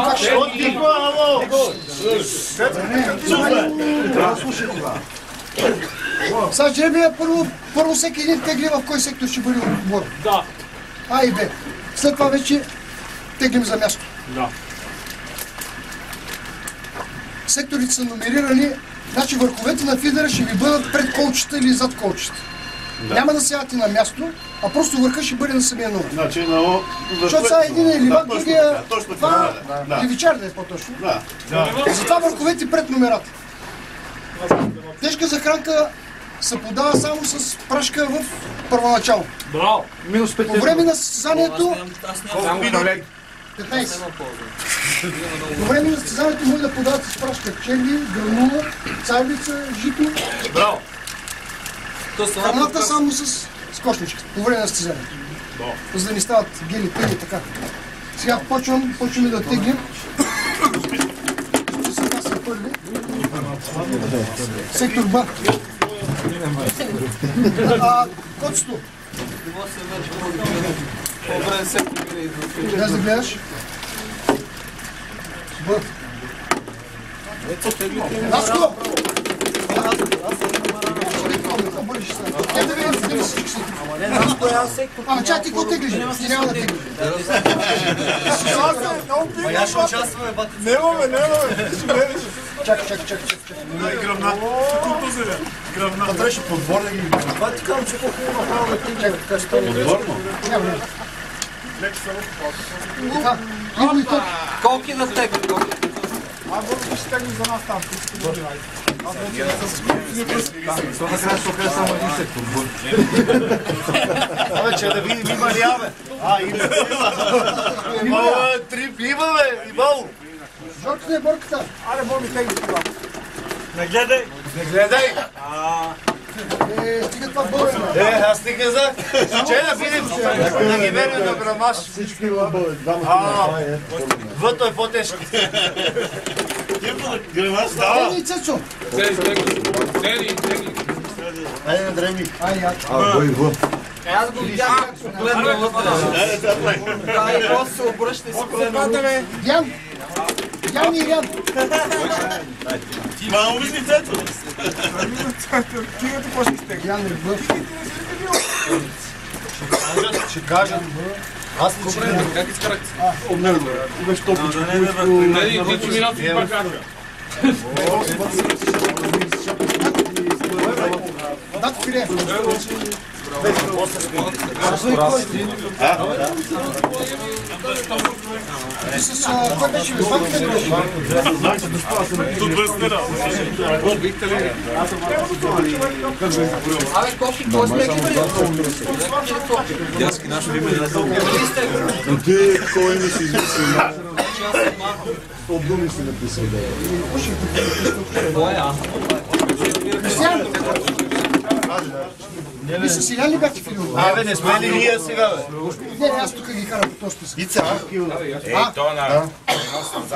как ще... Сега жребия първо всеки един тегли в кой сектор ще бъде отбор. Да. А и Б. След това вече теглим за място. Да. Секторите са номерирани, значи върховете на фидера ще ви бъдат пред колчета или зад колчета. Да. Няма да сядате на място, а просто върха ще бъде на самия номер. Значи защото сега един е ливак, другия левичар да е по-точно. Затова върховете пред номерата. Тежка захранка се подава само с прашка в първоначало. Браво! По време на състезанието... 15. По време на състезанието може да подават с прашка черви, гранула, царевица, жито. Браво! Храната само с кошничка. По време на състезанието. За да ни стават гели, тъги и така. Сега почваме да теглим. Сега са първи. Сектор Б. Котсто. Гледай да гледаш. Б. Наско! Ама чак ти какво теглиш? Ти няма да теглиш. Я ще участваме, бати. Немаме. Чакай. Гръвна. Гръвна. Това трябваше подбор да ги... Това ти казвам, че по-хубаво направо да теглиш. Подборно? Няма. Така, Иво и Токи. Колки на тегли? Аз ще тегли за нас там. Това накрая ще окаже само един сектор. Абе, че да видим има ли абе? Има три пима, бе, имало. Жорката е борката. Аре, Боби, тегли това. Не гледай! Не гледай! Стига това бъде. Аз стига за... Че да видим, да ги верим до грамаш. Всички има бъде. Двамата Въто е по-тежки. Грамаш, да. Ени и Цецо. Тегли! Айде на дреми. Ай, я. Бой вън. Аз го видях как погледна вътре. Да, и после се обръща и се погледна. Дян и Ирян. Ти мамо мисли Цецо! Кигато какво ще стегли? Дян и Бъв. Ще кажат. Аз не че не. Как изкарахте? Имаш топичко. Не, ти миналото си пак казва. Дат филе. С кой беше ви? Сватите ли беше? Тут върстера. Абе, Коки, кой сме ги били? Дядски нашо име не толкова. Но ти кой име си измисли? Обдуми си написал да е. Кристиан! Ви с Илян ли бяхте филми? Абе, не сме ли ние сега, бе? Не, аз тук ги карам по този списък. Ица.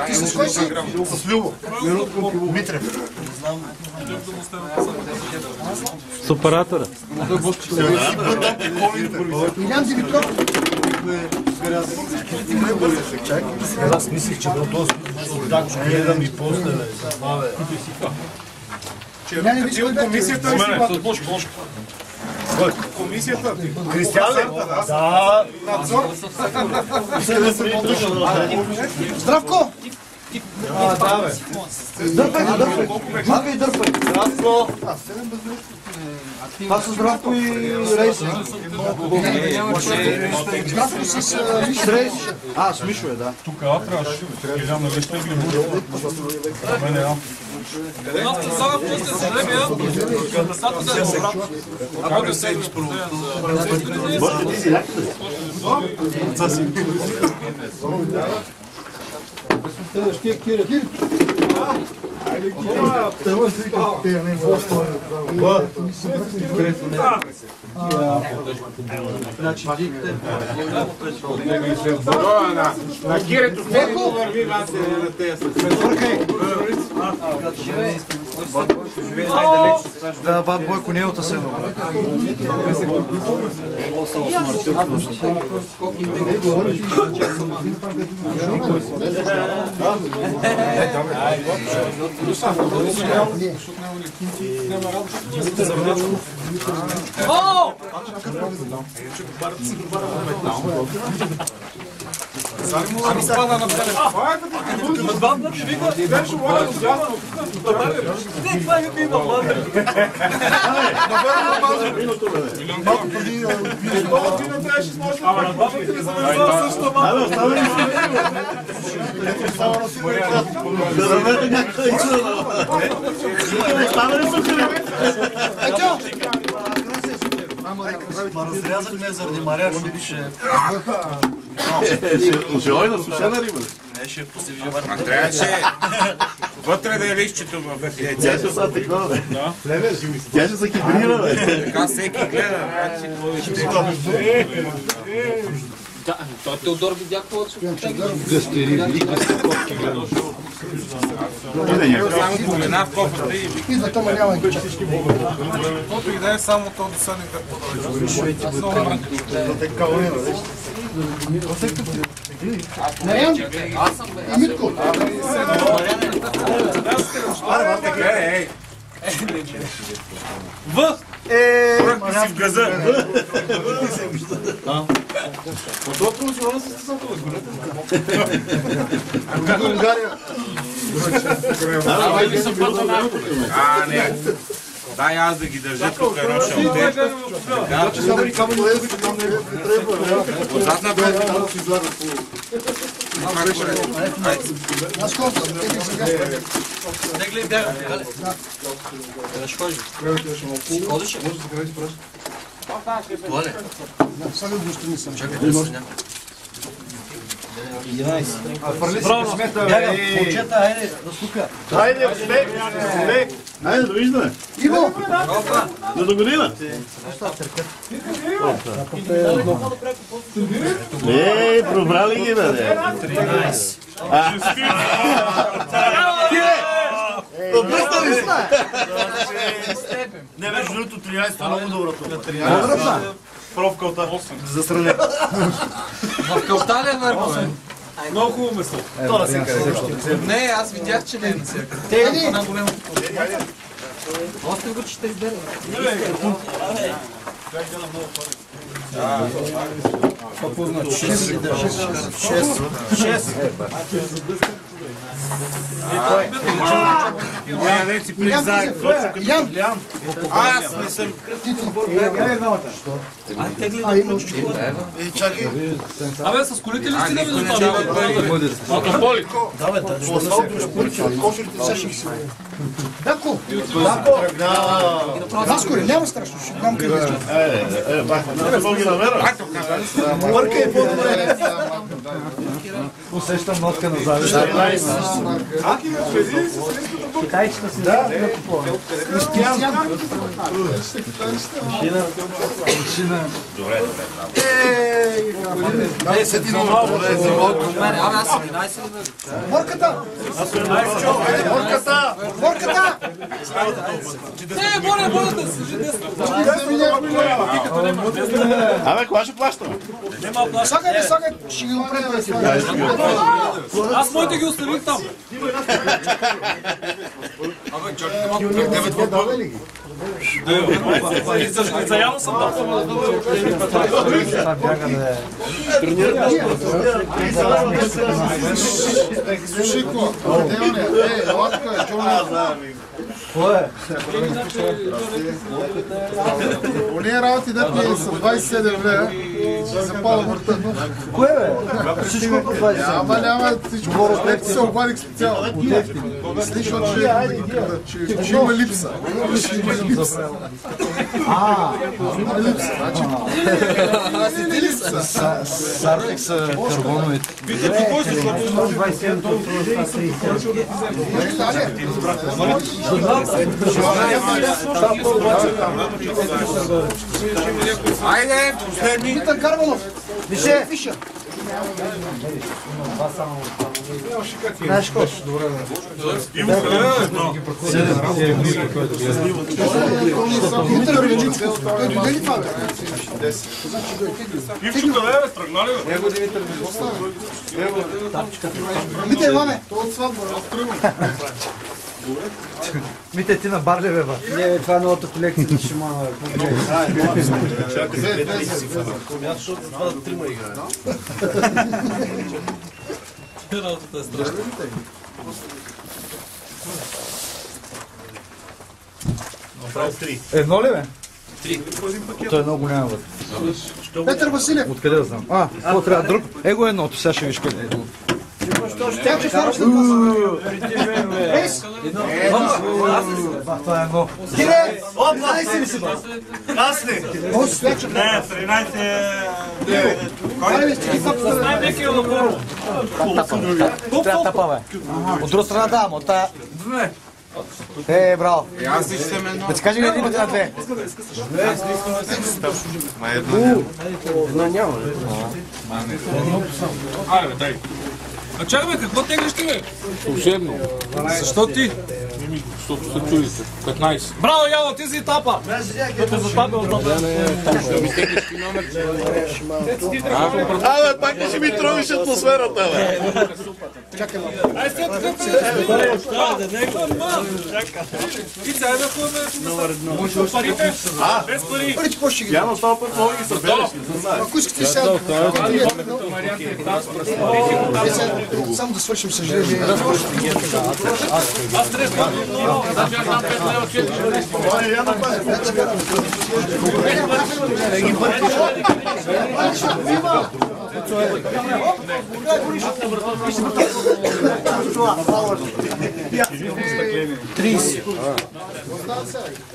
Ти с кой си? С Любо. Митрев. С оператора. Илян Димитров. Аз мислих, че до този да гледам и после, бе. Илян не виж Комисията ли си? С Бошко. Комисията? Кристиан ли? Да. Надзор? Здравко! Да, бе. Дърпай. Мага и дърпай. Здравко. Това са Здравко и Рейси. Здравко с Мишо. Рейси. С Мишо е, да. Тук трябваше. Гледам на веща ги мене. Едната зала после се жребия. Дъсата да е обратно. Ако да се изпърво. На кирето следно върви вас на тези. Да, бат Бойко не е от Асено. Ами спада на телефон. Това е има младър. Малко преди... Ама на бабата не съм взял също малко. Разрязахме заради Мария, ще... Ожелой на сушена риба. Не, ще посеви върна. А трябваше вътре да е лището в яйцето. Тя ще са такова, бе. Тя ще се хибрира, бе. Така всеки гледа. Той Теодор видя какво Само погледна в кофата и Идват, ама няма ги. Каквото и да е, само то да са не Нарян и Митко. Върхни си в газа. А, не. Дай аз да ги държа тук едно шалте. Отзад на това. Аз хората са теги сега. Тегли бяга. Да ще ходиш. Ходиш? Това ли? Сега го страни съм. Чакай, да се няма. 11. Бяга, момчета, айде, да стука. Хайде, успех! Хайде, довиждане! Иво! На до година! Пробрали ги, бе! 13. Обръстали се! Не, между другото 13 е много добро това. Проф кълта. В кълта ли е върху? много хубаво месо. Не, аз видях, че не е навсякъде. Те е на-големото. Още го, че ще издерва. Какво значи? 6. Ян! Аз не съм. Чакай. Абе, с колите ли стигаме до това? Алкополи. Дако! Заскори, няма страшно, ще дам къде. Бърка е по-добре. Усещам нотка на завист. Китайчета си да купуваме. Машина. Добре. Не, седи на малко. Абе, аз съм 11. Борката! Бърката! Борката! Не, моля да седи десно. Абе, кога ще плащаме? Нема плаща. Слагай, ще ги опрем. Аз моите ги оставих там. За явно съм там. Сушико, латка, Джони. Олия работи да пие с 27 лева, ще запала върта. Кое бе? Всичко по 27. Ама няма всичко. Ето се обадих специално. Защото ще има липса. Има липса. Има липса. Сартек са карбоновите. Вижте, кой се 27. Айде! Димитър Карманов. Више. Фиша. Знаеш какво? Добре, Димитър Величински. Той дойде ли това, бе? Ивчето, бе, тръгнали, бе. Него Димитър Мите, Иване. Мите, ти на Барлеве, ба. Не, това е новата колекция на Шимана. Защото това да трима играе. Работата е страшна. Едно ли, бе? Три. Той е много голям, бе. Петър Василев. Откъде да знам? Какво трябва друг? Его едното, сега ще виж къде е. Тя че вкараш на това. Ейс. Това е едно. Кире. Оп, 12 ли си, ба? Аз ли? О, свеча. Не, 13 Айде, бе, стиги капсула. Най-веки е напорно. Трябва тъпа, бе. От друга страна да, но тая... Браво. Аз ли ще ме едно? Да ти кажи ли един на две? Айде, бе, дай. А чакай, бе, какво теглиш ти, бе? Служебно. Защо ти? Защото се чудите. 15. Браво, Яво, ти си етапа! Като за табе от табе. Абе, пак ще ми тровиш атмосферата, бе. Ай, сега така и сега да ходим с парите. Без пари. Парите какво ще ги Явно това път много ги събереш, не знаеш. Ако искате сега... Само да свършим съжаление. Аз трябва да бях там 5 лева,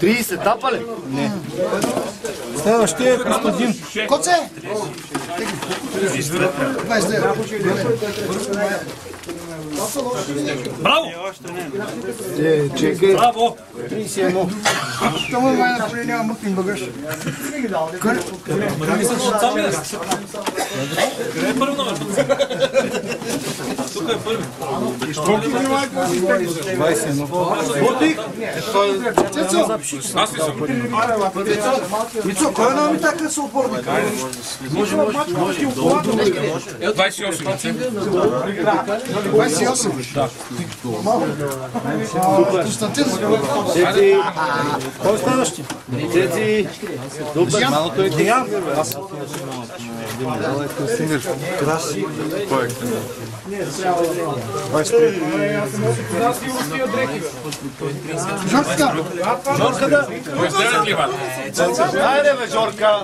30 тапа ли? Следващия е Костадин. Коце! 29. Браво! Чекай. Браво! 31. Тому май на поле няма мъкнен багаж. Къде е първи номер? Тук е първи. 21. Цецо! Аз ли съм? Мицо, кой е на ми така са опорник? 28. 28. Да. Константин. Кой е следващи? Цеци. Добър, малко е Тиян. Краси. Кой е? 23. Жорка. Жорка да. Айде бе, Жорка.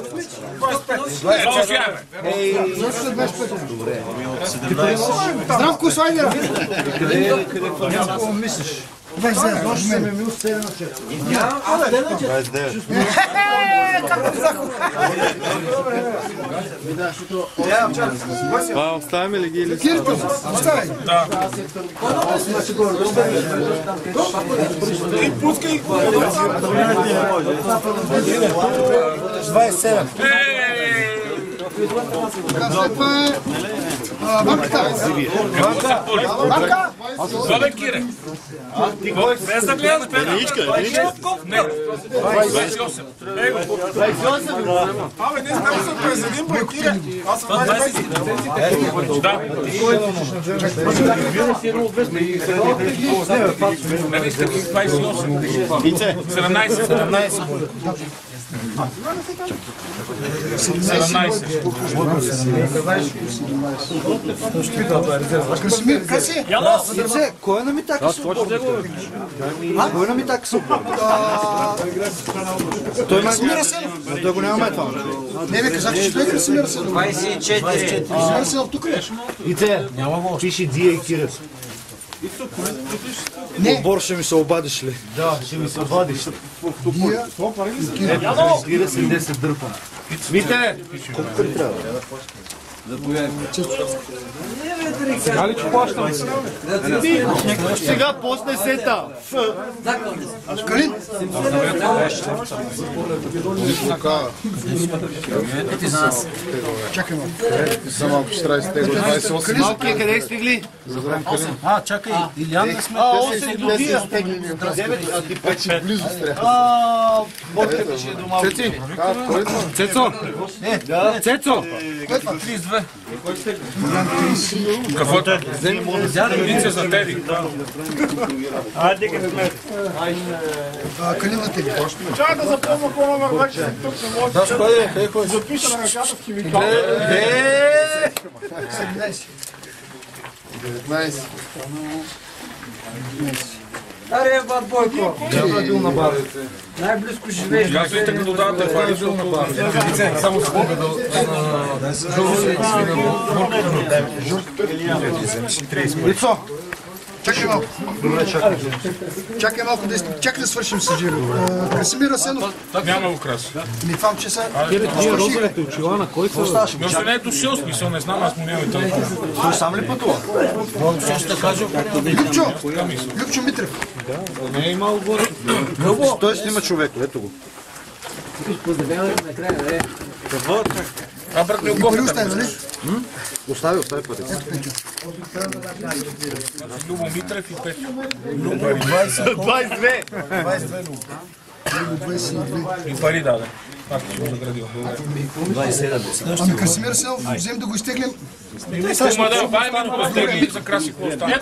Здравко, Слайдера. Какво мислиш? 29. 29. Как ти захо? Това оставяме ли ги или? Кирито, оставай. Да. Пускай. 27. След това е банката. Банка. Золе Кире. Без да гледаш, не. 28. Абе, не знам се произведим по Кире. Аз съм 20. Да. Не, сте 28. 17. 17. Красимир, къси? Кой е на ми така са опорник? Кой е на ми така са опорник? Той има Красимир Асенов. Той го няма това. Не, бе, казах, че той е Красимир Асенов. 24. Красимир Асенов тук ли е? Ице, пиши Дия и Кира. Не. Отбор ще ми се обадиш ли? Да, ще ми се обадиш. Дия. Разбира се, 10 дърпа. Вите! Колко пари трябва? Сега ли че плащаме? Сега после сета. Калин. Чакай малко. За малко ще трябва да стегла 28. Малкия къде стигли? Чакай. Илян не сме. 8 добия. А ти пече близо стряха. Ботка ще е до малко. Цецо! Цецо! 32. Какво е? Нице за Теди. Калин на тебе. Чакай да запомня какво номер вече тук не може. Да, къде ходиш? Запиша на ръката в химикал. 19. Аре, бат Бойко. Няма бил на барите. Най-близко живееш. Аз ли така додавате пари? Само с Бога да... Лицо. Чакай малко. Чакай да свършим с Жиро. Красимир Асенов. Няма украс. Това момче са... Тия розовите очила на кой са? Но още не е дошъл, смисъл, не знам, аз му нямам и телефон. Той сам ли пътува? Любчо Митрев. Не е имал горе. Той снима човек, ето го. А брат ми И пари окопата. остави, нали? Остави пътя. Любо Митрев и Петю. 22. И пари даде. Пак ще го заградил. Ами Красимир Асенов, взем да го изтеглим. Ма да, бай ми го стегли за краси какво остане.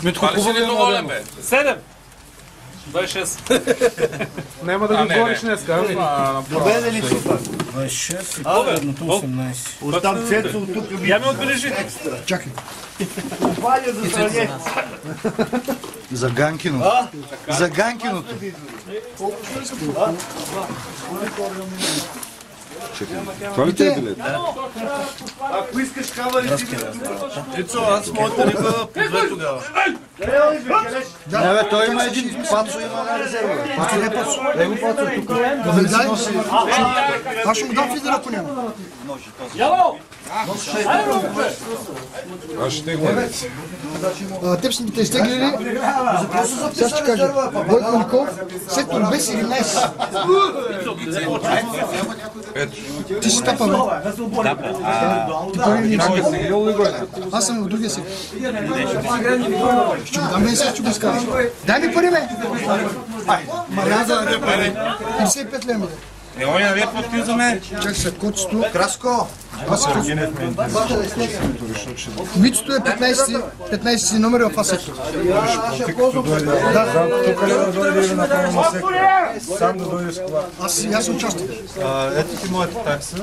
Митко, Това ли си недоволен, бе? 7. 26. няма да ги говориш днес, ами. Добеде ли супер? 26. Едното 18. Оттам Цецо от тук Я ме отбележи. Чакай. Валя за сравнение. За Ганкиното. За Ганкиното. Това ли те е билет? Ако искаш кава ли си? Ецо, аз моята риба по две тогава. Не бе, той има един пацо, има на резерва. Пацо не пацо. Его пацо тук. Аз ще му дам фидер, ако няма. Яло! Аз ще го. Теб сме те изтеглили. Сега ще кажа. Бойко Николов, сектор Б 17. Ти си тапа, бе. Ти пари не си. Аз съм в другия сектор. Ще го дам мен сега, ще го изкажа. Дай ми пари, бе. Мариан за да пари. 55 лема. Чакай се, котсто. Краско. Митото е 15 номер в А-сектор. Сам да дойдеш с това. Аз съм участвам. Ето ти моята такса.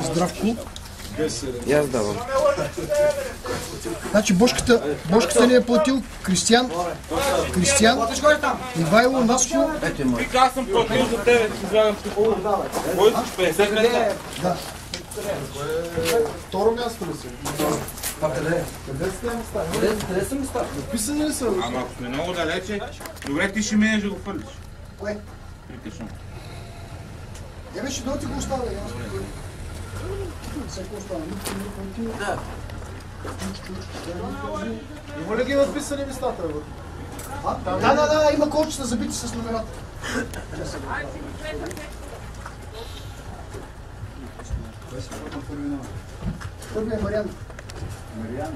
Здравко. И аз давам. Значи бошката ни е платил Кристиян, Ивайло, Наско. Аз съм платил за тебе. Кой 50 лева? Да. Второ място ли си? Къде са места? Написани ли са? Ама ако сме много далече, добре ти ще минеш да го фърлиш. Кое? Притишно. Я беше да ти го оставя. Да. Има ли ги написани местата? Да, има колчета забити с номерата. Първи е Мариан. Мариан.